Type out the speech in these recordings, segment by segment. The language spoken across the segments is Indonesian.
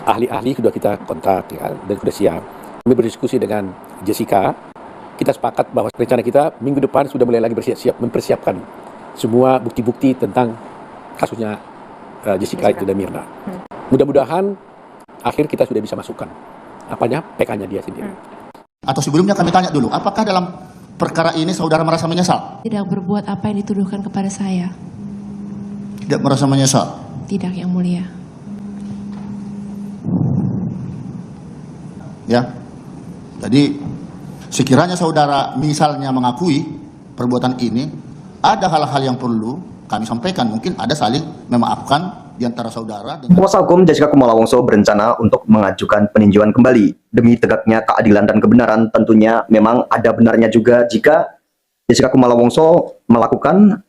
ahli-ahli sudah kita kontak ya, dan sudah siap. Kami berdiskusi dengan Jessica. Kita sepakat bahwa rencana kita minggu depan sudah mulai lagi bersiap-siap mempersiapkan semua bukti-bukti tentang kasusnya Jessica itu dan Mirna. Mudah-mudahan akhir kita sudah bisa masukkan apanya PK-nya dia sendiri. Atau sebelumnya kami tanya dulu, apakah dalam perkara ini saudara merasa menyesal? Tidak berbuat apa yang dituduhkan kepada saya. Tidak merasa menyesal? Tidak, Yang Mulia. Ya. Jadi sekiranya saudara misalnya mengakui perbuatan ini, ada hal-hal yang perlu kami sampaikan. Mungkin ada saling memaafkan di antara saudara dengan... Kuasa hukum Jessica Kumala Wongso berencana untuk mengajukan peninjauan kembali demi tegaknya keadilan dan kebenaran. Tentunya memang ada benarnya juga jika Jessica Kumala Wongso melakukan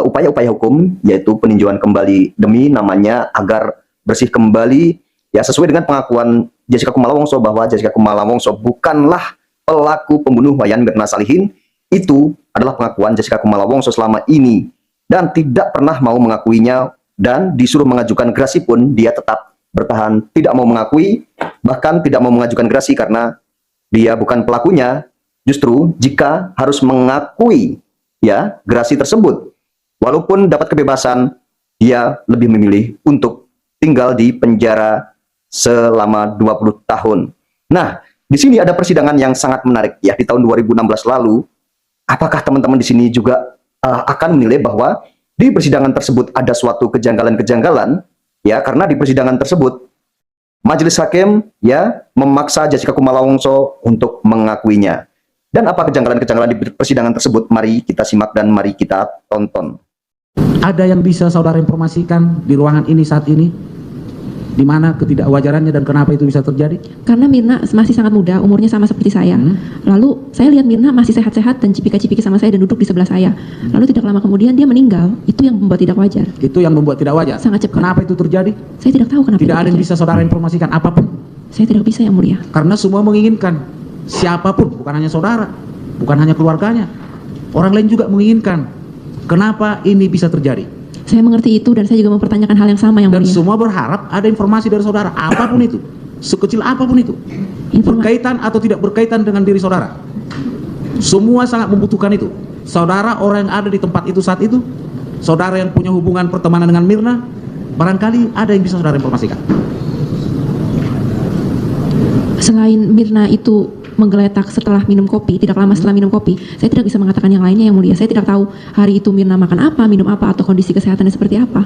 upaya-upaya hukum, yaitu peninjauan kembali demi namanya agar bersih kembali, ya sesuai dengan pengakuan Jessica Kumala Wongso bahwa Jessica Kumala Wongso bukanlah pelaku pembunuh Wayan Mirna Salihin. Itu adalah pengakuan Jessica Kumala Wongso selama ini dan tidak pernah mau mengakuinya. Dan disuruh mengajukan gerasi pun dia tetap bertahan, tidak mau mengakui, bahkan tidak mau mengajukan gerasi karena dia bukan pelakunya. Justru jika harus mengakui ya gerasi tersebut, walaupun dapat kebebasan, dia lebih memilih untuk tinggal di penjara selama 20 tahun. Nah, di sini ada persidangan yang sangat menarik ya di tahun 2016 lalu. Apakah teman-teman di sini juga akan menilai bahwa di persidangan tersebut ada suatu kejanggalan-kejanggalan ya, karena di persidangan tersebut majelis hakim ya memaksa Jessica Kumala Wongso untuk mengakuinya. Dan apa kejanggalan-kejanggalan di persidangan tersebut? Mari kita simak dan mari kita tonton. Ada yang bisa saudara informasikan di ruangan ini saat ini? Di mana ketidakwajarannya dan kenapa itu bisa terjadi? Karena Mirna masih sangat muda, umurnya sama seperti saya. Lalu saya lihat Mirna masih sehat-sehat dan cipika-cipiki sama saya dan duduk di sebelah saya. Lalu tidak lama kemudian dia meninggal. Itu yang membuat tidak wajar. Itu yang membuat tidak wajar? Sangat cepat. Kenapa itu terjadi? Saya tidak tahu kenapa. Tidak ada yang bisa saudara informasikan apapun? Saya tidak bisa, Yang Mulia. Karena semua menginginkan. Siapapun, bukan hanya saudara, bukan hanya keluarganya. Orang lain juga menginginkan. Kenapa ini bisa terjadi? Saya mengerti itu dan saya juga mempertanyakan hal yang sama, Yang Dan Mulia. semua berharap ada informasi dari saudara, apapun itu, sekecil apapun itu, berkaitan atau tidak berkaitan dengan diri saudara. Semua sangat membutuhkan itu. Saudara orang yang ada di tempat itu saat itu, saudara yang punya hubungan pertemanan dengan Mirna, barangkali ada yang bisa saudara informasikan. Selain Mirna itu menggeletak setelah minum kopi, tidak lama setelah minum kopi, saya tidak bisa mengatakan yang lainnya, Yang Mulia. Saya tidak tahu hari itu Mirna makan apa, minum apa, atau kondisi kesehatannya seperti apa.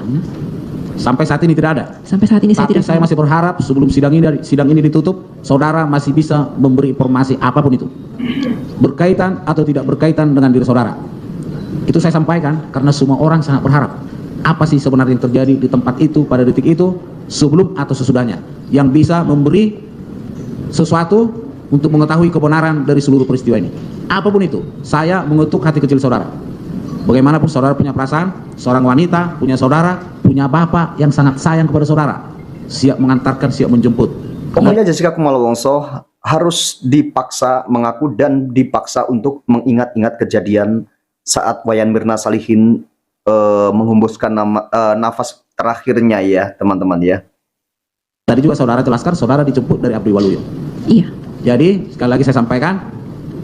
Sampai saat ini tidak ada. Sampai saat ini saya Tapi tidak saya tahu. masih berharap sebelum sidang ini ditutup, saudara masih bisa memberi informasi apapun itu, berkaitan atau tidak berkaitan dengan diri saudara. Itu saya sampaikan karena semua orang sangat berharap apa sih sebenarnya yang terjadi di tempat itu pada detik itu, sebelum atau sesudahnya, yang bisa memberi sesuatu untuk mengetahui kebenaran dari seluruh peristiwa ini. Apapun itu, saya mengetuk hati kecil saudara. Bagaimanapun saudara punya perasaan, seorang wanita punya saudara, punya bapak yang sangat sayang kepada saudara, siap mengantarkan, siap menjemput. Pokoknya Jessica Kumala Wongso harus dipaksa mengaku dan dipaksa untuk mengingat-ingat kejadian saat Wayan Mirna Salihin menghembuskan nafas terakhirnya ya teman-teman ya. Tadi juga saudara jelaskan saudara dijemput dari Abdi Waluyo. Iya. Jadi sekali lagi saya sampaikan,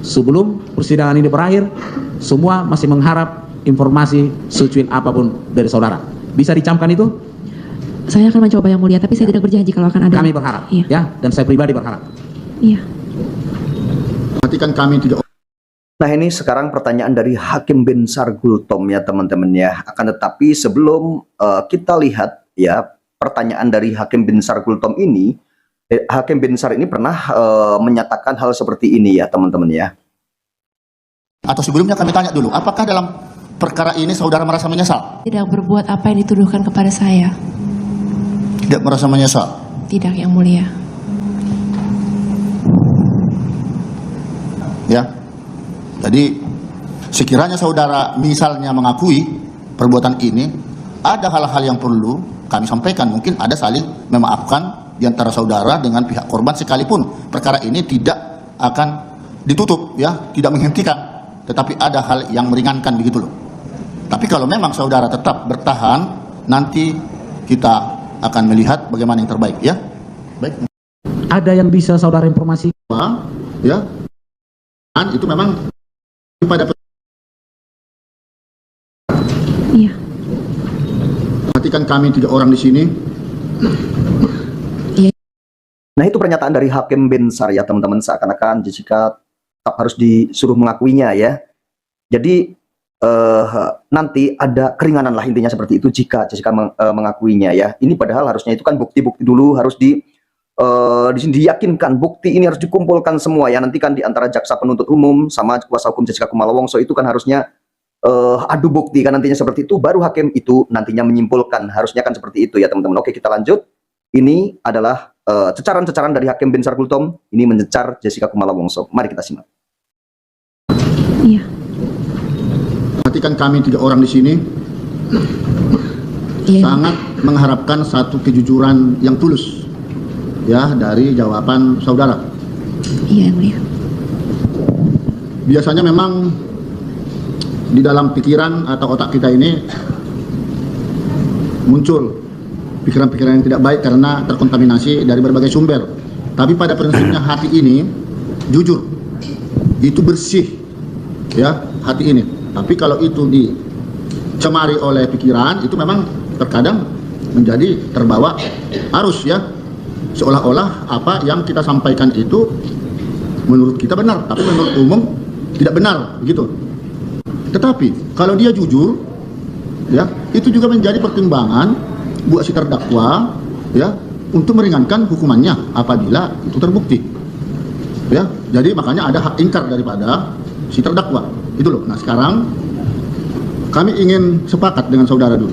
sebelum persidangan ini berakhir, semua masih mengharap informasi secuil apapun dari saudara. Bisa dicamkan itu? Saya akan mencoba, Yang Mulia, tapi saya tidak berjanji kalau akan ada. Kami berharap, Iya. ya, dan saya pribadi berharap. Iya. Berarti kan kami tidak... Nah ini sekarang pertanyaan dari Hakim Binsar Gultom ya teman-teman ya. Akan tetapi sebelum kita lihat ya pertanyaan dari Hakim Binsar Gultom ini, Hakim Binsar ini pernah menyatakan hal seperti ini ya teman-teman ya. Atau sebelumnya kami tanya dulu, apakah dalam perkara ini saudara merasa menyesal? Tidak berbuat apa yang dituduhkan kepada saya. Tidak merasa menyesal? Tidak, Yang Mulia. Ya. Jadi sekiranya saudara misalnya mengakui perbuatan ini, ada hal-hal yang perlu kami sampaikan. Mungkin ada saling memaafkan di antara saudara dengan pihak korban, sekalipun perkara ini tidak akan ditutup ya, tidak menghentikan, tetapi ada hal yang meringankan begitu loh. Tapi kalau memang saudara tetap bertahan, nanti kita akan melihat bagaimana yang terbaik ya. Baik. Ada yang bisa saudara informasi? Ya, itu memang pada Iya. perhatikan kami 3 orang di sini. Nah, itu pernyataan dari Hakim Binsar ya teman-teman, seakan-akan Jessica tetap harus disuruh mengakuinya ya. Jadi nanti ada keringanan lah intinya seperti itu jika Jessica mengakuinya ya. Ini padahal harusnya itu kan bukti-bukti dulu harus di sini diyakinkan, bukti ini harus dikumpulkan semua ya. Nanti kan di antara jaksa penuntut umum sama kuasa hukum Jessica Kumala Wongso itu kan harusnya adu bukti kan nantinya seperti itu, baru hakim itu nantinya menyimpulkan, harusnya kan seperti itu ya teman-teman. Oke, kita lanjut. Ini adalah cecaran-cecaran dari Hakim Binsar Gultom ini mencecar Jessica Kumala Wongso. Mari kita simak. Iya. Perhatikan kami 3 orang di sini. Iya. Sangat mengharapkan satu kejujuran yang tulus ya dari jawaban saudara. Iya, yang mulia. Biasanya memang di dalam pikiran atau otak kita ini muncul pikiran-pikiran yang tidak baik karena terkontaminasi dari berbagai sumber. Tapi pada prinsipnya hati ini jujur, itu bersih ya hati ini. Tapi kalau itu dicemari oleh pikiran, itu memang terkadang menjadi terbawa arus ya, seolah-olah apa yang kita sampaikan itu menurut kita benar, tapi menurut umum tidak benar begitu. Tetapi kalau dia jujur ya, itu juga menjadi pertimbangan buat si terdakwa ya untuk meringankan hukumannya apabila itu terbukti ya. Jadi makanya ada hak ingkar daripada si terdakwa itu loh. Nah, sekarang kami ingin sepakat dengan saudara dulu,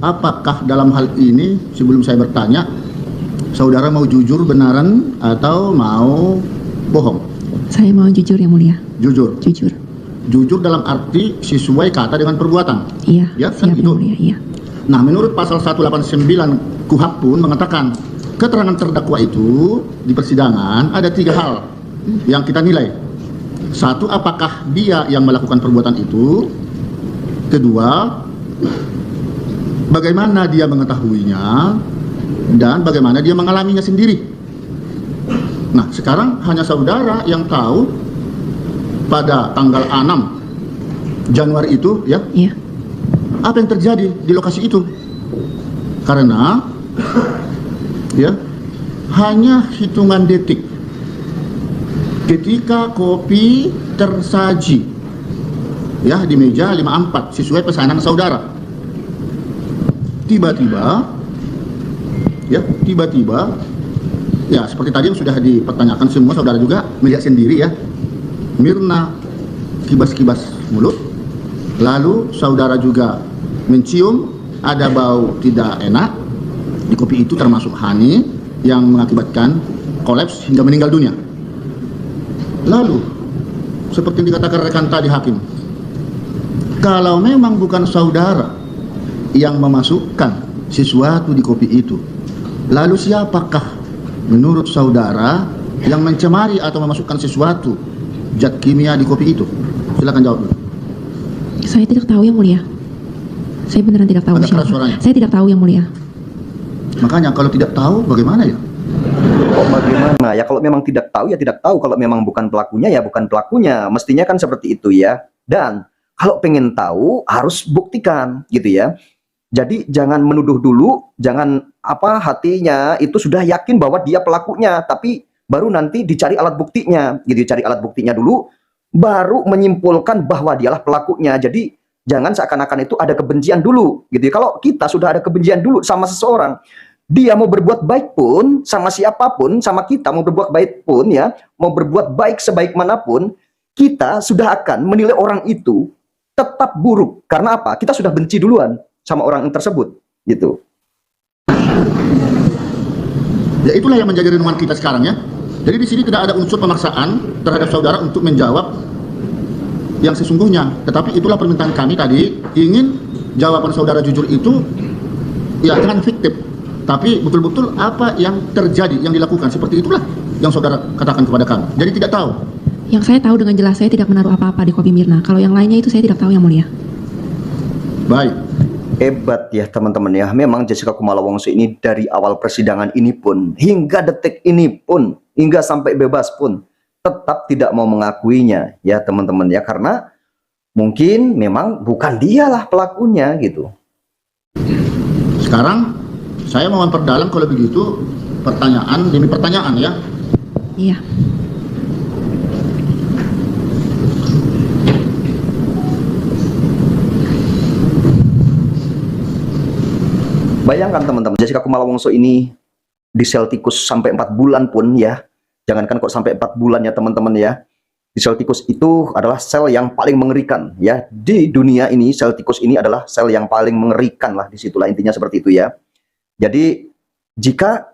apakah dalam hal ini sebelum saya bertanya, saudara mau jujur benaran atau mau bohong? Saya mau jujur, yang mulia. Jujur. Jujur dalam arti sesuai kata dengan perbuatan. Iya. Ya, kan siap, itu. yang mulia. Iya. Nah, menurut pasal 189 KUHP pun mengatakan keterangan terdakwa itu di persidangan ada 3 hal yang kita nilai. 1, apakah dia yang melakukan perbuatan itu? 2, bagaimana dia mengetahuinya? Dan bagaimana dia mengalaminya sendiri? Nah, sekarang hanya saudara yang tahu pada tanggal 6 Januari itu ya. Iya. Apa yang terjadi di lokasi itu? Karena ya hanya hitungan detik ketika kopi tersaji ya di meja 54 sesuai pesanan saudara, tiba-tiba ya seperti tadi yang sudah dipertanyakan semua, saudara juga melihat sendiri ya, Mirna kibas-kibas mulut, lalu saudara juga mencium ada bau tidak enak di kopi itu, termasuk honey yang mengakibatkan kolaps hingga meninggal dunia. Lalu seperti yang dikatakan rekan tadi hakim, kalau memang bukan saudara yang memasukkan sesuatu di kopi itu, lalu siapakah menurut saudara yang mencemari atau memasukkan sesuatu zat kimia di kopi itu? Silakan jawab dulu. Saya tidak tahu, yang mulia. Saya beneran tidak tahu Agak siapa. keras suaranya. Saya tidak tahu, yang mulia. Makanya kalau tidak tahu bagaimana ya? Bagaimana ya, kalau memang tidak tahu ya tidak tahu, kalau memang bukan pelakunya ya bukan pelakunya, mestinya kan seperti itu ya. Dan kalau pengen tahu harus buktikan gitu ya. Jadi jangan menuduh dulu, jangan hatinya itu sudah yakin bahwa dia pelakunya, tapi baru nanti dicari alat buktinya gitu, cari alat buktinya dulu baru menyimpulkan bahwa dialah pelakunya. Jadi jangan seakan-akan itu ada kebencian dulu gitu ya. Kalau kita sudah ada kebencian dulu sama seseorang, dia mau berbuat baik pun sama siapapun, sama kita mau berbuat baik pun ya, mau berbuat baik sebaik manapun, kita sudah akan menilai orang itu tetap buruk. Karena apa? Kita sudah benci duluan sama orang tersebut gitu. Ya, itulah yang menjadi renungan kita sekarang ya. Jadi di sini tidak ada unsur pemaksaan terhadap saudara untuk menjawab yang sesungguhnya. Tetapi itulah permintaan kami tadi, ingin jawaban saudara jujur itu ya jangan fiktif, tapi betul-betul apa yang terjadi, yang dilakukan. Seperti itulah yang saudara katakan kepada kami. Jadi tidak tahu. Yang saya tahu dengan jelas, saya tidak menaruh apa-apa di kopi Mirna. Kalau yang lainnya itu saya tidak tahu, yang mulia. Baik. Hebat ya teman-teman ya. Memang Jessica Kumala Wongso ini dari awal persidangan ini pun, hingga detik ini pun, hingga sampai bebas pun, tetap tidak mau mengakuinya ya teman-teman ya. Karena mungkin memang bukan dialah pelakunya gitu. Sekarang saya mau memperdalam kalau begitu pertanyaan demi pertanyaan ya. Iya. Bayangkan teman-teman, Jessica Kumala Wongso ini di sel tikus sampai 4 bulan pun ya. Jangankan kok sampai 4 bulan ya teman-teman ya. Di sel tikus itu adalah sel yang paling mengerikan ya. Di dunia ini sel tikus ini adalah sel yang paling mengerikan lah, disitulah intinya seperti itu ya. Jadi jika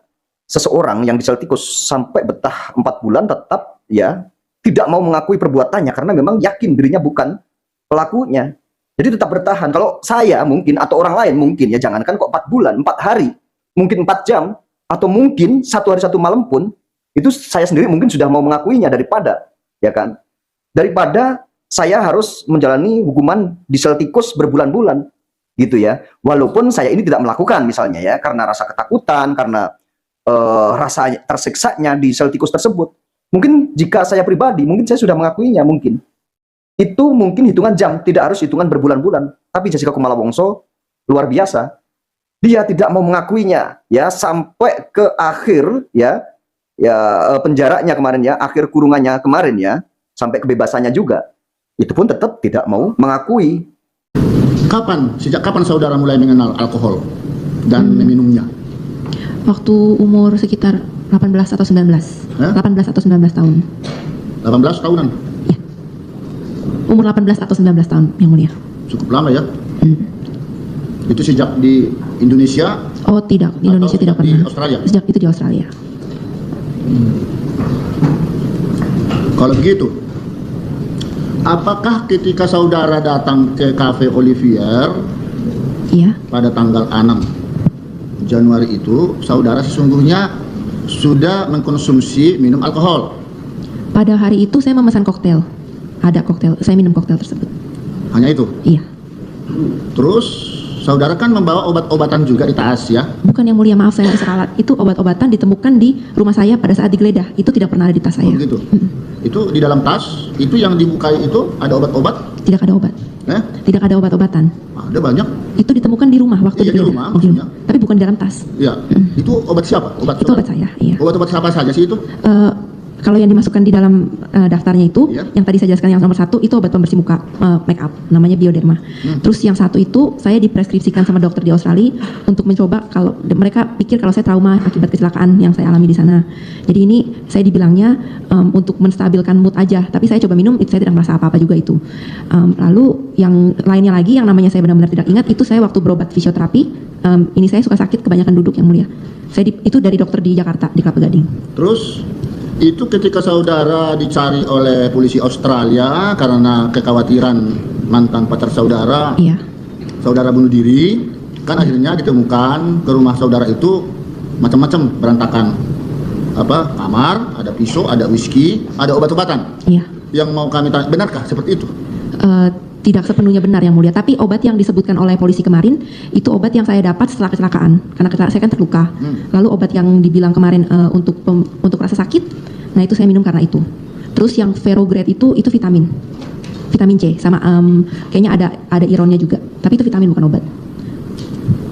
seseorang yang di sel tikus sampai betah 4 bulan tetap ya tidak mau mengakui perbuatannya karena memang yakin dirinya bukan pelakunya. Jadi tetap bertahan. Kalau saya mungkin atau orang lain mungkin ya, jangankan kok 4 bulan, 4 hari, mungkin 4 jam, atau mungkin 1 hari 1 malam pun, itu saya sendiri mungkin sudah mau mengakuinya daripada, ya kan? Daripada saya harus menjalani hukuman di sel tikus berbulan-bulan, gitu ya. Walaupun saya ini tidak melakukan misalnya ya, karena rasa ketakutan, karena rasa tersiksanya di sel tikus tersebut. Mungkin jika saya pribadi, mungkin saya sudah mengakuinya mungkin. Itu mungkin hitungan jam, tidak harus hitungan berbulan-bulan. Tapi Jessica Kumala Wongso luar biasa. Dia tidak mau mengakuinya ya sampai ke akhir ya penjaranya kemarin ya, akhir kurungannya kemarin ya, sampai kebebasannya juga. Itu pun tetap tidak mau mengakui. Sejak kapan saudara mulai mengenal alkohol dan meminumnya? Waktu umur sekitar 18 atau 19. 18 atau 19 tahun. 18 tahunan. Umur 18 atau 19 tahun, Yang Mulia. Cukup lama ya. Itu sejak di Indonesia? Oh tidak, di Indonesia tidak di pernah. Australia? Sejak itu di Australia. Kalau begitu, apakah ketika saudara datang ke Cafe Olivier Iya. pada tanggal 6 Januari itu, saudara sesungguhnya sudah mengkonsumsi minum alkohol? Pada hari itu saya memesan koktail. Ada koktail, saya minum koktail tersebut. Hanya itu? Iya. Terus saudara kan membawa obat-obatan juga di tas ya? Bukan, Yang Mulia, maaf saya harus ralat. Itu obat-obatan ditemukan di rumah saya pada saat digeledah. Itu tidak pernah ada di tas saya. Oh begitu. Itu di dalam tas, itu yang dibukai itu ada obat-obat? Tidak ada obat. Tidak ada obat-obatan. Ada banyak. Itu ditemukan di rumah waktu Iya, di digeledah. rumah, Oh, di rumah. maksudnya. Tapi bukan di dalam tas. Ya. Itu obat siapa? Itu obat saya, iya. Obat-obat siapa saja sih itu? Kalau yang dimasukkan di dalam daftarnya itu, Iya. yang tadi saya jelaskan yang nomor 1 itu obat pembersih muka, make up, namanya Bioderma. Terus yang 1 itu saya dipreskripsikan sama dokter di Australia untuk mencoba, kalau mereka pikir kalau saya trauma akibat kecelakaan yang saya alami di sana. Jadi ini saya dibilangnya untuk menstabilkan mood aja, tapi saya coba minum, itu saya tidak merasa apa-apa juga itu. Lalu yang lainnya lagi yang namanya saya benar-benar tidak ingat, itu saya waktu berobat fisioterapi, ini saya suka sakit kebanyakan duduk, Yang Mulia. Itu dari dokter di Jakarta, di Kelapa Gading. Terus itu ketika saudara dicari oleh polisi Australia karena kekhawatiran mantan pacar saudara, Iya. saudara bunuh diri, kan akhirnya ditemukan ke rumah saudara itu macam-macam berantakan. Kamar, ada pisau, ada whisky, ada obat-obatan. Iya. Yang mau kami tanya, benarkah seperti itu? Tidak sepenuhnya benar, Yang Mulia, tapi obat yang disebutkan oleh polisi kemarin itu obat yang saya dapat setelah kecelakaan karena saya kan terluka. Lalu obat yang dibilang kemarin untuk rasa sakit, nah itu saya minum karena itu. Terus yang Ferograde itu vitamin C sama kayaknya ada ironnya juga, tapi itu vitamin bukan obat.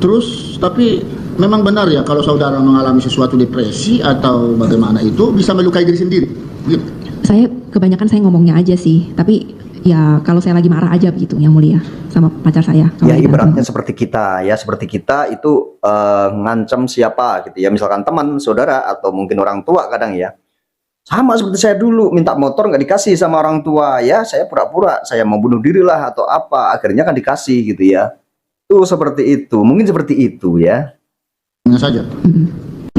Terus tapi memang benar ya kalau saudara mengalami sesuatu depresi atau bagaimana itu bisa melukai diri sendiri? Gitu. Kebanyakan saya ngomongnya aja sih, tapi ya kalau saya lagi marah aja begitu, Yang Mulia, sama pacar saya. Ya ibaratnya seperti kita ya, seperti kita itu ngancam siapa gitu ya, misalkan teman, saudara, atau mungkin orang tua kadang ya. Sama seperti saya dulu, minta motor nggak dikasih sama orang tua ya, saya pura-pura saya mau bunuh diri lah atau apa, akhirnya kan dikasih gitu ya. Tuh seperti itu, mungkin seperti itu ya. Hanya saja.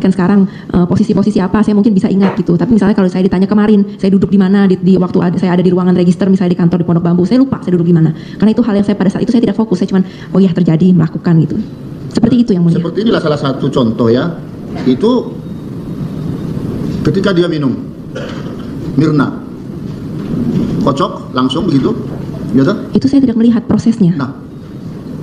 Kan sekarang posisi-posisi apa saya mungkin bisa ingat gitu, tapi misalnya kalau saya ditanya kemarin saya duduk di mana di waktu saya ada di ruangan register misalnya di kantor di Pondok Bambu, saya lupa saya duduk di mana, karena itu hal yang saya pada saat itu saya tidak fokus, saya cuman oh ya terjadi, melakukan gitu, seperti itu Yang Mulia. Seperti inilah salah satu contoh ya, itu ketika dia minum Mirna kocok langsung begitu, gitu? Itu saya tidak melihat prosesnya. Nah,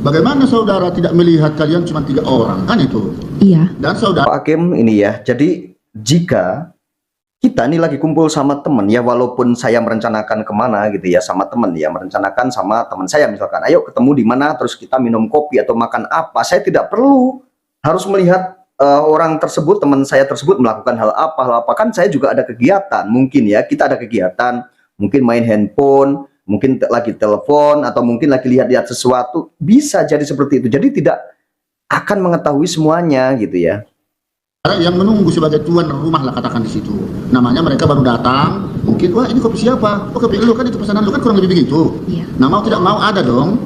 bagaimana saudara tidak melihat kalian cuma 3 orang, kan itu? Iya. Dan saudara Pak Hakim ini ya, jadi jika kita nih lagi kumpul sama temen ya, walaupun saya merencanakan kemana gitu ya sama temen ya, merencanakan sama teman saya misalkan, ayo ketemu di mana, terus kita minum kopi atau makan apa, saya tidak perlu harus melihat orang tersebut, teman saya tersebut melakukan hal apa, kan saya juga ada kegiatan, mungkin ya, kita ada kegiatan, mungkin main handphone, mungkin lagi telepon, atau mungkin lagi lihat-lihat sesuatu, bisa jadi seperti itu, jadi tidak akan mengetahui semuanya gitu ya. yang menunggu sebagai tuan rumah lah katakan di situ. Namanya mereka baru datang, mungkin wah ini kopi siapa? Oh kopi lu kan, itu pesanan lu kan, kurang lebih begitu. Iya. Nah mau tidak mau ada dong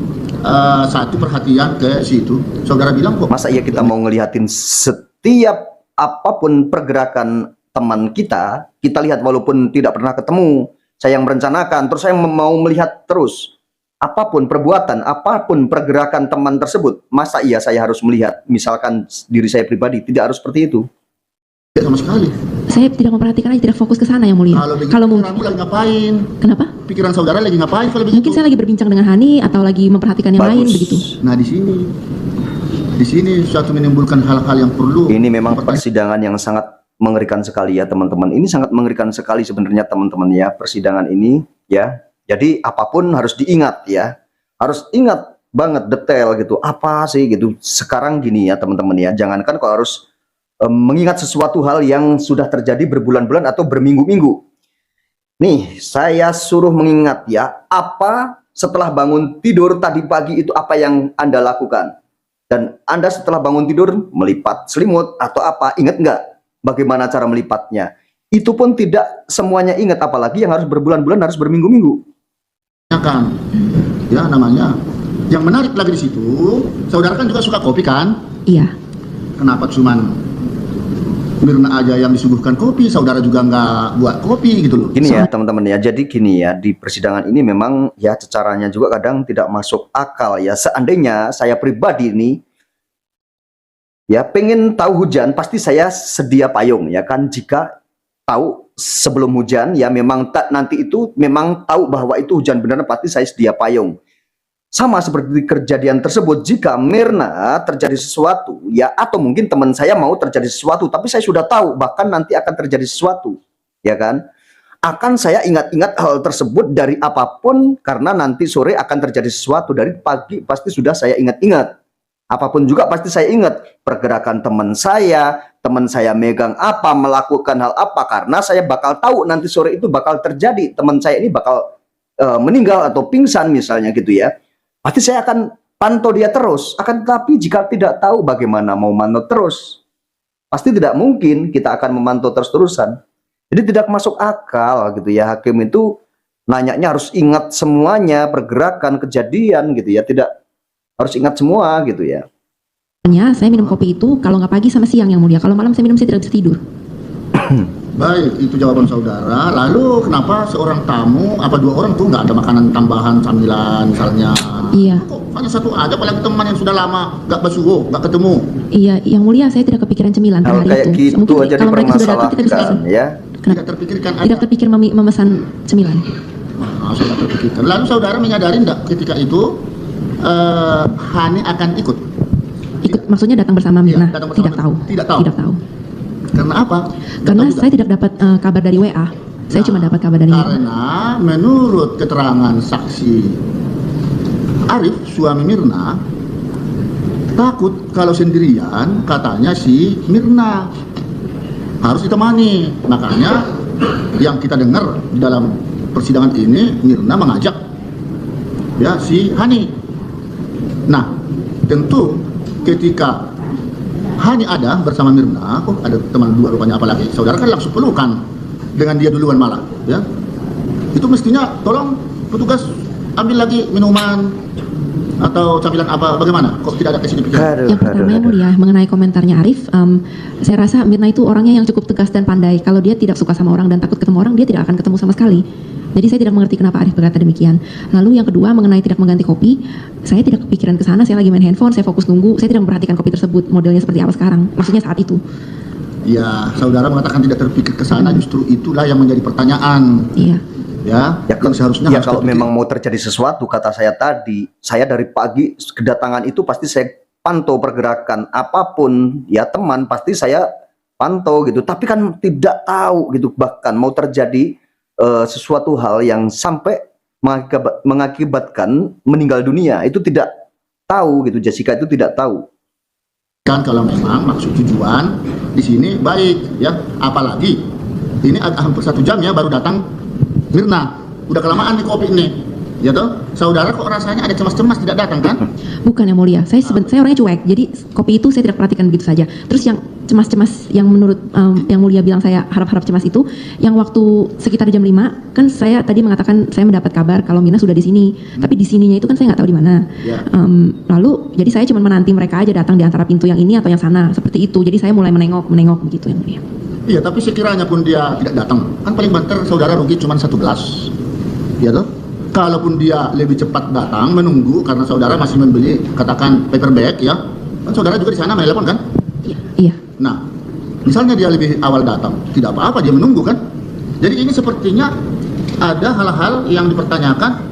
satu perhatian ke situ. Saudara bilang kok. Masa iya kita mau ngelihatin setiap apapun pergerakan teman kita lihat walaupun tidak pernah ketemu. Saya yang merencanakan, terus saya mau melihat terus. Apapun perbuatan, apapun pergerakan teman tersebut, masa iya saya harus melihat, misalkan diri saya pribadi, tidak harus seperti itu. Tidak sama sekali. Saya tidak memperhatikan aja, tidak fokus ke sana yang mulia. Kalau begitu kamu lagi ngapain? Kenapa? Pikiran saudara lagi ngapain kalau begitu? Mungkin saya lagi berbincang dengan Hani atau lagi memperhatikan yang lain begitu. Nah di sini suatu menimbulkan hal-hal yang perlu. Ini memang persidangan yang sangat mengerikan sekali ya teman-teman. Ini sangat mengerikan sekali sebenarnya teman-teman ya, persidangan ini ya. Jadi apapun harus diingat ya, harus ingat banget detail gitu, apa sih gitu. Sekarang gini ya teman-teman ya, jangankan kalau harus mengingat sesuatu hal yang sudah terjadi berbulan-bulan atau berminggu-minggu. Nih, saya suruh mengingat ya, apa setelah bangun tidur tadi pagi itu apa yang Anda lakukan. Dan Anda setelah bangun tidur melipat selimut atau apa, ingat nggak bagaimana cara melipatnya? Itu pun tidak semuanya ingat, apalagi yang harus berbulan-bulan, harus berminggu-minggu. Kan ya namanya yang menarik lagi di situ, saudara kan juga suka kopi kan? Iya. Kenapa cuman Mirna aja yang disuguhkan kopi, saudara juga nggak buat kopi gitu loh? Gini ya teman-teman ya, jadi gini ya, di persidangan ini memang ya caranya juga kadang tidak masuk akal ya. Seandainya saya pribadi nih ya pengen tahu hujan, pasti saya sedia payung ya kan. Jika tahu sebelum hujan ya memang nanti itu memang tahu bahwa itu hujan benar, pasti saya sedia payung. Sama seperti kejadian tersebut, jika Mirna terjadi sesuatu ya, atau mungkin teman saya mau terjadi sesuatu tapi saya sudah tahu bahkan nanti akan terjadi sesuatu ya kan, akan saya ingat-ingat hal tersebut dari apapun, karena nanti sore akan terjadi sesuatu. Dari pagi pasti sudah saya ingat-ingat, apapun juga pasti saya ingat pergerakan teman saya megang apa, melakukan hal apa, karena saya bakal tahu nanti sore itu bakal terjadi, teman saya ini bakal meninggal atau pingsan misalnya gitu ya. Pasti saya akan pantau dia terus. Akan tetapi jika tidak tahu, bagaimana mau mantau terus? Pasti tidak mungkin kita akan memantau terus-terusan. Jadi tidak masuk akal gitu ya, hakim itu nanyanya harus ingat semuanya, pergerakan, kejadian gitu ya, tidak harus ingat semua gitu ya. Saya minum kopi itu kalau nggak pagi sama siang yang mulia. Kalau malam saya minum, saya tidak bisa tidur. Baik, itu jawaban saudara. Lalu kenapa seorang tamu, apa 2 orang tuh nggak ada makanan tambahan, camilan misalnya? Iya. Kok hanya 1 aja, apalagi teman yang sudah lama nggak bersuhu, nggak ketemu? Iya, yang mulia saya tidak kepikiran cemilan pada hari kayak itu. gitu Mungkin aja kalau mereka sudah datang kita bisa pesan. ya. Tidak terpikirkan aja. Tidak terpikir memesan cemilan. Nah, sudah terpikirkan. Lalu saudara menyadari enggak ketika itu Hani akan ikut? Ikut maksudnya datang bersama Mirna? datang bersama Tidak tahu. Tidak tahu. Tidak tahu. Karena apa? Karena saya tidak dapat kabar dari WA. Saya cuma dapat kabar dari WA. Karena menurut keterangan saksi Arif, suami Mirna, takut kalau sendirian, katanya si Mirna harus ditemani. Makanya yang kita dengar dalam persidangan ini, Mirna mengajak ya si Hani. Nah, tentu ketika Hani ada bersama Mirna, oh ada teman 2 rupanya, apalagi saudara kan langsung pelukan dengan dia duluan malah ya. Itu mestinya tolong petugas ambil lagi minuman atau camilan apa, bagaimana? Kok tidak ada kesini pikiran? Yang pertama yang mulia, mengenai komentarnya Arif, saya rasa Mirna itu orangnya yang cukup tegas dan pandai. Kalau dia tidak suka sama orang dan takut ketemu orang, dia tidak akan ketemu sama sekali. Jadi saya tidak mengerti kenapa Arif berkata demikian. Lalu yang kedua, mengenai tidak mengganti kopi, saya tidak kepikiran ke sana. Saya lagi main handphone, saya fokus nunggu, saya tidak memperhatikan kopi tersebut modelnya seperti apa sekarang. Maksudnya saat itu. Ya, saudara mengatakan tidak terpikir ke sana, justru itulah yang menjadi pertanyaan. Iya. Ya, Ya, yang seharusnya ya harus kalau terpikir. memang mau terjadi sesuatu, kata saya tadi, saya dari pagi kedatangan itu pasti saya pantau pergerakan apapun, ya teman pasti saya pantau gitu. Tapi kan tidak tahu gitu, bahkan mau terjadi sesuatu hal yang sampai mengakibatkan meninggal dunia, itu tidak tahu gitu. Jessica itu tidak tahu. Kan kalau memang maksud tujuan di sini baik ya, apalagi ini hampir 1 jam ya baru datang Mirna, udah kelamaan di kopi ini, ya toh? Saudara kok rasanya ada cemas-cemas tidak datang kan? Bukan yang mulia, saya orangnya cuek, jadi kopi itu saya tidak perhatikan begitu saja. Terus yang cemas-cemas yang menurut yang mulia bilang saya harap-harap cemas itu, yang waktu sekitar jam 5 kan saya tadi mengatakan saya mendapat kabar kalau Mirna sudah di sini, tapi di sininya itu kan saya nggak tahu di mana. Ya. Lalu jadi saya cuma menanti mereka aja datang di antara pintu yang ini atau yang sana, seperti itu. Jadi saya mulai menengok begitu yang mulia. Iya, tapi sekiranya pun dia tidak datang, kan paling banter saudara rugi cuma 1 gelas, ya toh? Kalaupun dia lebih cepat datang menunggu karena saudara masih membeli katakan paper bag ya, kan saudara juga di sana menelpon kan? Iya. Nah, misalnya dia lebih awal datang, tidak apa-apa dia menunggu kan? Jadi ini sepertinya ada hal-hal yang dipertanyakan.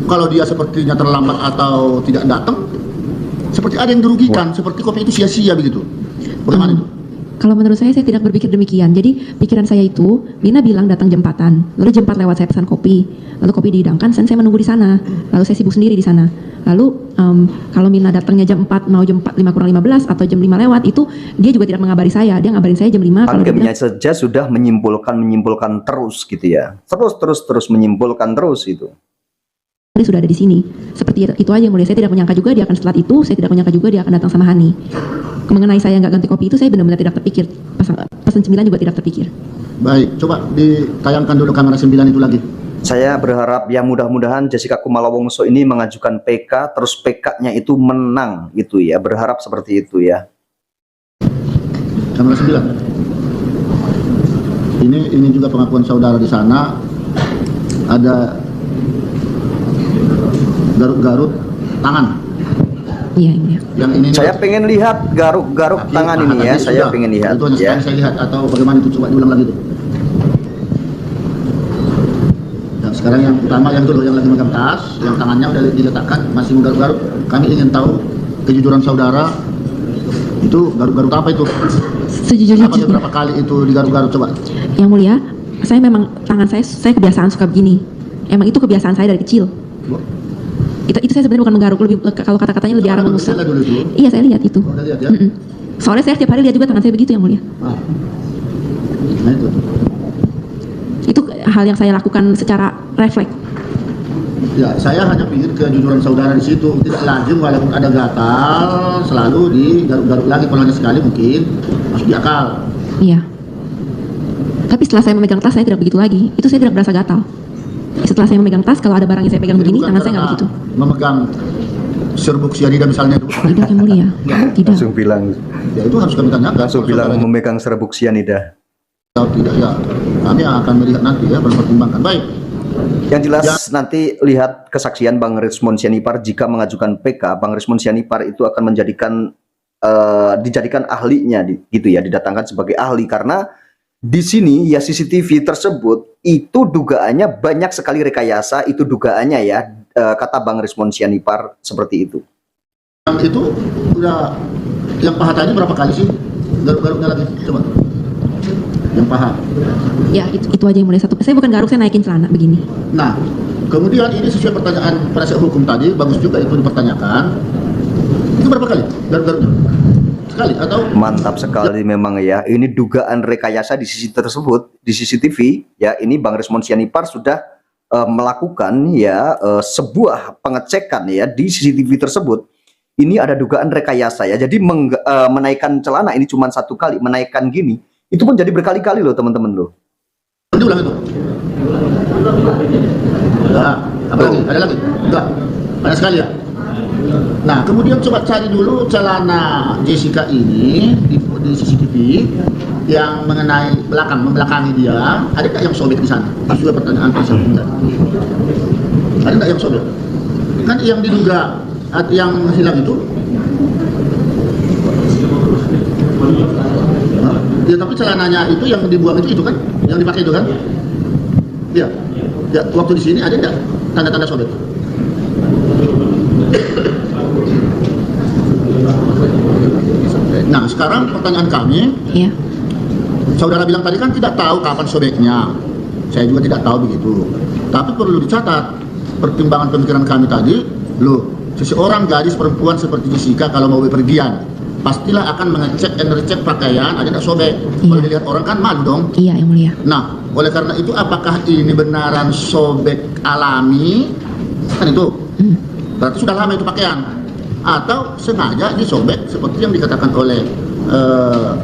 Kalau dia sepertinya terlambat atau tidak datang, seperti ada yang dirugikan, seperti kopi itu sia-sia begitu. Bagaimana itu? Kalau menurut saya tidak berpikir demikian. Jadi pikiran saya itu, Mirna bilang datang jam 4-an, lalu jam 4 lewat saya pesan kopi, lalu kopi dihidangkan, dan saya menunggu di sana, lalu saya sibuk sendiri di sana. Lalu kalau Mirna datangnya jam 4, mau jam 4, 5 kurang 15 atau jam 5 lewat, itu dia juga tidak mengabari saya, dia ngabarin saya jam 5. Kalau dia Hakimnya bilang, saja sudah menyimpulkan terus gitu ya, terus menyimpulkan terus itu. dia sudah ada di sini. Seperti itu aja yang mulia. Saya tidak menyangka juga dia akan setelah itu, saya tidak menyangka juga dia akan datang sama Hani. Mengenai saya nggak ganti kopi itu saya benar-benar tidak terpikir. Pesan 9 juga tidak terpikir. Baik, coba ditayangkan dulu kamera 9 itu lagi. Saya berharap ya mudah-mudahan Jessica Kumala Wongso ini mengajukan PK, terus PK-nya itu menang gitu ya. Berharap seperti itu ya. Kamera 9. Ini juga pengakuan saudara di sana. Ada garuk-garuk tangan. Iya, iya. Yang ini Saya pengen lihat garuk-garuk tangan ini ya. Saya pengen lihat itu hanya ya. sekali saya lihat atau bagaimana itu, coba diulang lagi tuh. Nah, sekarang yang utama yang dulu yang lagi megang tas, yang tangannya udah diletakkan masih menggaruk-garuk. Kami ingin tahu kejujuran saudara, itu garuk-garuk apa itu? Apa Sejujurnya berapa kali itu digaruk-garuk, coba? yang mulia, saya memang tangan saya kebiasaan suka begini. Emang itu kebiasaan saya dari kecil. Itu saya sebenarnya bukan menggaruk, lebih kalau kata-katanya lebih arah mengusap. Coba dulu itu. Iya, saya lihat itu. Oh, udah lihat ya? Soalnya saya tiap hari lihat juga tangan saya begitu yang mulia. Nah itu. Itu hal yang saya lakukan secara refleks. Ya, saya hanya pikir kejujuran saudara di situ. Tidak lazim walaupun ada gatal selalu digaruk-garuk lagi, kalau hanya sekali mungkin masuk di akal. Iya. Tapi setelah saya memegang tas saya tidak begitu lagi. Itu saya tidak berasa gatal. Setelah saya memegang tas, kalau ada barang yang saya pegang Jadi begini, bukan tangan saya nggak karena begitu. memegang serbuk sianida misalnya itu. Tidak yang mulia. Tidak. Langsung bilang, Ya itu harus kami tanyakan. langsung Kalau bilang saudaranya memegang serbuk sianida. atau tidak ya. Kami akan melihat nanti ya, mempertimbangkan. Baik. Yang jelas Ya. nanti lihat kesaksian Bang Rismond Sianipar. Jika mengajukan PK, Bang Rismond Sianipar itu akan dijadikan ahlinya gitu ya, didatangkan sebagai ahli karena di sini ya CCTV tersebut itu dugaannya banyak sekali rekayasa, itu dugaannya ya, kata Bang Rismond Sianipar seperti itu. Yang itu udah yang paha tadi berapa kali sih? Garuk-garuknya lagi coba. Yang paha. Ya, itu aja yang mulia. Saya bukan garuk, saya naikin celana begini. Nah, kemudian ini sesuai pertanyaan penasihat hukum tadi, bagus juga itu dipertanyakan. Itu berapa kali garuk-garuknya? Sekali atau? Mantap sekali memang ya. Ini dugaan rekayasa di CCTV ya. Ini Bang Rismond Sianipar sudah melakukan ya sebuah pengecekan ya di CCTV tersebut. Ini ada dugaan rekayasa ya. Jadi menaikkan celana ini cuma 1 kali, menaikkan gini itu pun jadi berkali-kali loh teman-teman loh. Diulang itu. Enggak. Apa lagi? Ada lagi? Enggak. Banyak sekali ya. Nah, kemudian coba cari dulu celana Jessica ini di CCTV yang mengenai membelakangi dia. Ada nggak yang sobek di sana? Itu juga pertanyaan tersebut. Ada nggak yang sobek? Kan yang diduga yang hilang itu. Ya, tapi celananya itu yang dibuang itu kan, yang dipakai itu kan? Iya. Ya, waktu di sini ada nggak tanda-tanda sobek? Nah, sekarang pertanyaan kami, Iya. saudara bilang tadi kan tidak tahu kapan sobeknya. Saya juga tidak tahu begitu. Tapi perlu dicatat, pertimbangan pemikiran kami tadi, loh, seseorang gadis perempuan seperti Jessica kalau mau bepergian, pastilah akan mengecek dan recek pakaian, ada tidak sobek. Kalau dilihat orang kan malu dong. Iya, Yang Mulia. Nah, oleh karena itu apakah ini benaran sobek alami? Kan itu. Berarti sudah lama itu pakaian. Atau sengaja disobek seperti yang dikatakan oleh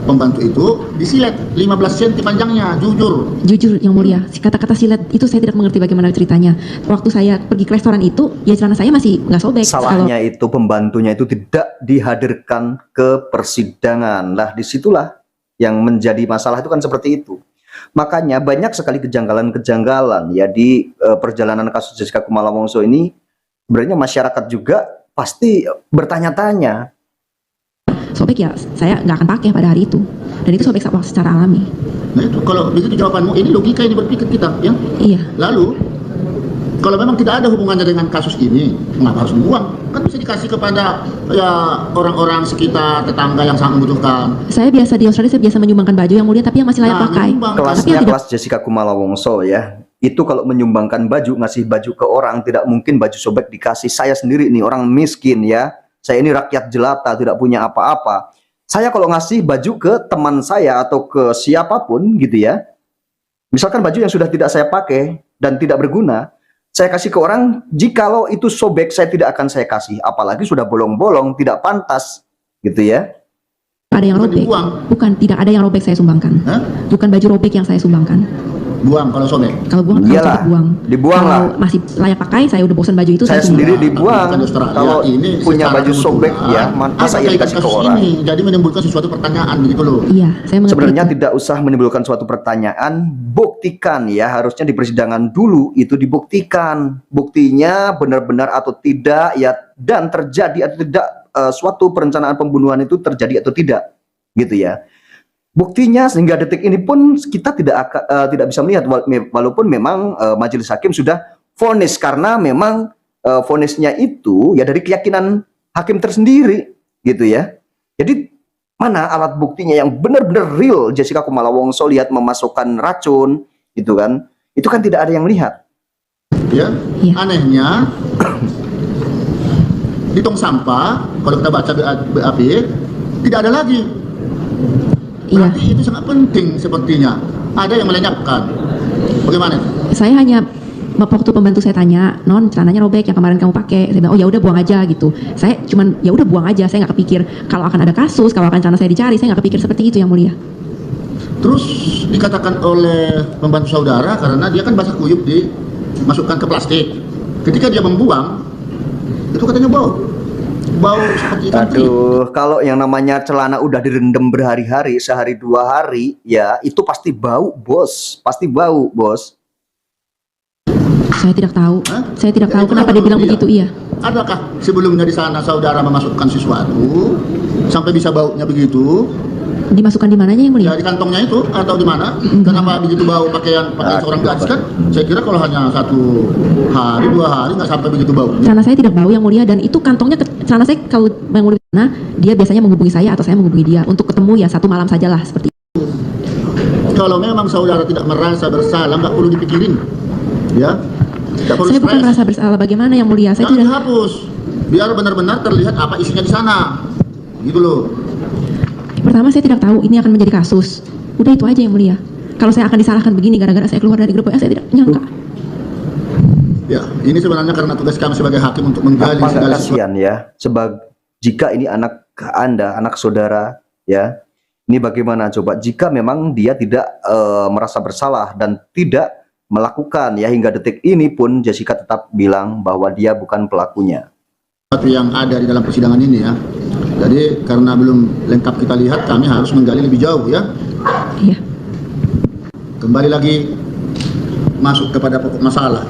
pembantu itu, disilet 15 cm panjangnya, jujur. Jujur Yang Mulia, kata-kata silet itu saya tidak mengerti bagaimana ceritanya. Waktu saya pergi ke restoran itu, ya celana saya masih nggak sobek. Salahnya itu pembantunya itu tidak dihadirkan ke persidangan. Lah disitulah yang menjadi masalah itu kan seperti itu. Makanya banyak sekali kejanggalan-kejanggalan ya di perjalanan kasus Jessica Kumala Wongso ini. Sebenarnya masyarakat juga pasti bertanya-tanya. Sobek ya saya nggak akan pakai pada hari itu. Dan itu sobek secara alami. Nah itu kalau begitu jawabanmu, ini logika yang berpikir kita, ya. Iya. Lalu kalau memang tidak ada hubungannya dengan kasus ini, mengapa harus dibuang? Kan bisa dikasih kepada ya orang-orang sekitar, tetangga yang sangat membutuhkan. Saya biasa di Australia, saya biasa menyumbangkan baju Yang Mulia, tapi yang masih layak Nah, pakai. menyumbang. Tapi Kelasnya yang tidak, kelas Jessica Kumala Wongso ya. Itu kalau menyumbangkan baju, ngasih baju ke orang, tidak mungkin baju sobek dikasih. Saya sendiri nih orang miskin ya. Saya ini rakyat jelata, tidak punya apa-apa. Saya kalau ngasih baju ke teman saya atau ke siapapun gitu ya. Misalkan baju yang sudah tidak saya pakai dan tidak berguna, saya kasih ke orang, jikalau itu sobek saya tidak akan saya kasih. Apalagi sudah bolong-bolong, tidak pantas gitu ya. ada yang Bukan robek. dibuang. Bukan, tidak ada yang robek saya sumbangkan. Hah? Bukan baju robek yang saya sumbangkan. Buang kalau sobek. Kalau buang, kalau Iyalah, sobek buang. dibuang Kalau lah. masih layak pakai, saya udah bosan baju itu. Saya sumbang. sendiri dibuang. Bukan Australia. Kalau Ini punya secara baju sobek kebetulan, ya, masa apa iya kaitan dikasih ke kasus orang? ini? Jadi menimbulkan sesuatu pertanyaan begitu loh. Iya, saya mengerti. Sebenarnya itu. tidak usah menimbulkan suatu pertanyaan, buktikan ya, harusnya di persidangan dulu itu dibuktikan. Buktinya benar-benar atau tidak ya, dan terjadi atau tidak suatu perencanaan pembunuhan itu terjadi atau tidak. Gitu ya. Buktinya sehingga detik ini pun kita tidak bisa melihat, walaupun memang majelis hakim sudah vonis, karena memang vonisnya itu ya dari keyakinan hakim tersendiri gitu ya. Jadi mana alat buktinya yang benar-benar real Jessica Kumala Wongso lihat memasukkan racun gitu kan, itu kan tidak ada yang lihat Ya, Iya. anehnya di tong sampah kalau kita baca BAP tidak ada lagi. Iya. Berarti itu sangat penting sepertinya. Ada yang melenyapkan. Bagaimana? Saya hanya waktu pembantu saya tanya, non celananya robek yang kemarin kamu pakai, saya bilang oh ya udah buang aja gitu. Saya cuman ya udah buang aja, saya nggak kepikir kalau akan ada kasus, kalau akan celana saya dicari, saya nggak kepikir seperti itu Yang Mulia. Terus dikatakan oleh pembantu saudara karena dia kan basah kuyup dimasukkan ke plastik. Ketika dia membuang, itu katanya bau seperti ikan teri. Aduh, kalau yang namanya celana udah direndam berhari-hari, sehari 2 hari, ya itu pasti bau, bos. Pasti bau, bos. Saya tidak tahu. Hah? Saya tidak Ya, tahu itu kenapa apa dia bilang menurut begitu, iya. Adakah sebelumnya di sana saudara memasukkan sesuatu sampai bisa baunya begitu? Dimasukkan di mananya Yang Mulia? Ya di kantongnya itu atau di mana? Kenapa begitu bau pakaian seorang gadis kan? Saya kira kalau hanya 1 hari 2 hari nggak sampai begitu baunya. Celana saya tidak bau Yang Mulia, dan itu kantongnya celana saya kalau Yang Mulia sana, dia biasanya menghubungi saya atau saya menghubungi dia untuk ketemu ya 1 malam sajalah seperti itu. Kalau memang saudara tidak merasa bersalah nggak perlu dipikirin, ya. Nggak perlu Saya bukan stres. merasa bersalah bagaimana Yang Mulia, saya Jangan tidak. dihapus, biar benar-benar terlihat apa isinya di sana, gitu loh. Pertama saya tidak tahu ini akan menjadi kasus. Udah itu aja Yang Mulia. Kalau saya akan disalahkan begini gara-gara saya keluar dari grup WA, saya tidak nyangka. Ya, ini sebenarnya karena tugas kami sebagai hakim untuk menggali Apa nggak segala sesuatu. kasihan ya, jika ini anak Anda, anak saudara ya, ini bagaimana coba jika memang dia tidak merasa bersalah dan tidak melakukan ya, hingga detik ini pun Jessica tetap bilang bahwa dia bukan pelakunya. Yang ada di dalam persidangan ini ya. Jadi karena belum lengkap kita lihat, kami harus menggali lebih jauh ya. Iya. Kembali lagi masuk kepada pokok masalah.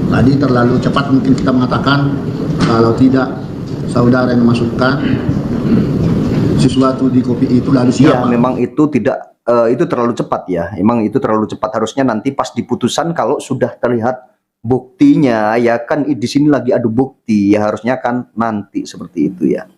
Tadi terlalu cepat mungkin kita mengatakan kalau tidak saudara yang memasukkan, sesuatu di kopi itu lalu Ya, siapa? memang itu tidak itu terlalu cepat ya. Emang itu terlalu cepat, harusnya nanti pas diputusan kalau sudah terlihat buktinya ya kan, di sini lagi adu bukti ya, harusnya kan nanti seperti itu ya.